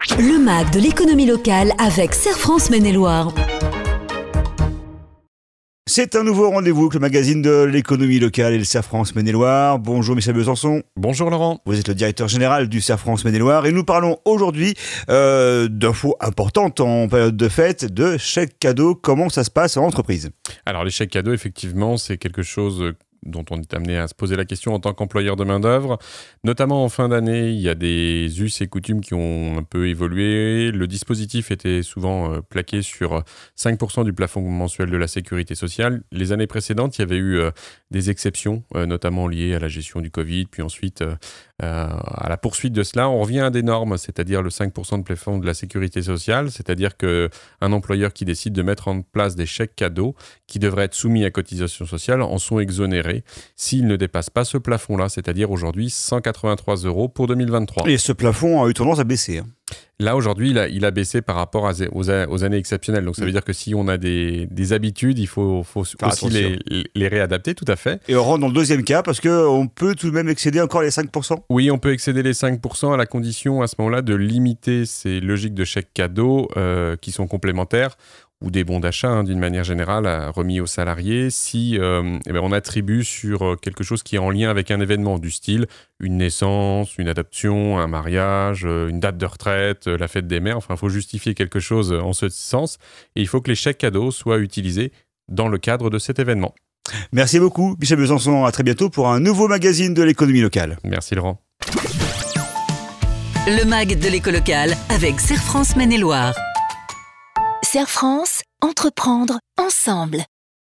Le MAG de l'économie locale avec Serre France Maine-et-Loire. C'est un nouveau rendez-vous avec le magazine de l'économie locale et le Serre France Maine-et-Loire. Bonjour Michel Besançon. Bonjour Laurent. Vous êtes le directeur général du Serre France Maine-et-Loire et nous parlons aujourd'hui d'infos importantes en période de fête, de chèques cadeaux. Comment ça se passe en entreprise? Alors les chèques cadeaux, effectivement, c'est quelque chose dont on est amené à se poser la question en tant qu'employeur de main-d'œuvre. Notamment en fin d'année, il y a des us et coutumes qui ont un peu évolué. Le dispositif était souvent plaqué sur 5% du plafond mensuel de la sécurité sociale. Les années précédentes, il y avait eu des exceptions, notamment liées à la gestion du Covid, puis ensuite à la poursuite de cela. On revient à des normes, c'est-à-dire le 5% de plafond de la sécurité sociale, c'est-à-dire qu'un employeur qui décide de mettre en place des chèques cadeaux qui devraient être soumis à cotisation sociale en sont exonérés s'ils ne dépassent pas ce plafond-là, c'est-à-dire aujourd'hui 183 € pour 2023. Et ce plafond a eu tendance à baisser. Là, aujourd'hui, il a baissé par rapport aux années exceptionnelles. Donc, ça veut dire que si on a des habitudes, il faut aussi les réadapter, tout à fait. Et on rentre dans le deuxième cas, parce qu'on peut tout de même excéder encore les 5%. Oui, on peut excéder les 5% à la condition, à ce moment-là, de limiter ces logiques de chèques cadeaux qui sont complémentaires ou des bons d'achat, d'une manière générale, remis aux salariés, si on attribue sur quelque chose qui est en lien avec un événement du style une naissance, une adoption, un mariage, une date de retraite, la fête des mères. Enfin, il faut justifier quelque chose en ce sens. Et il faut que les chèques cadeaux soient utilisés dans le cadre de cet événement. Merci beaucoup, Michel Besançon. À très bientôt pour un nouveau magazine de l'économie locale. Merci Laurent. Le MAG de l'éco locale avec Serre France Maine-et-Loire. Serre France, entreprendre ensemble.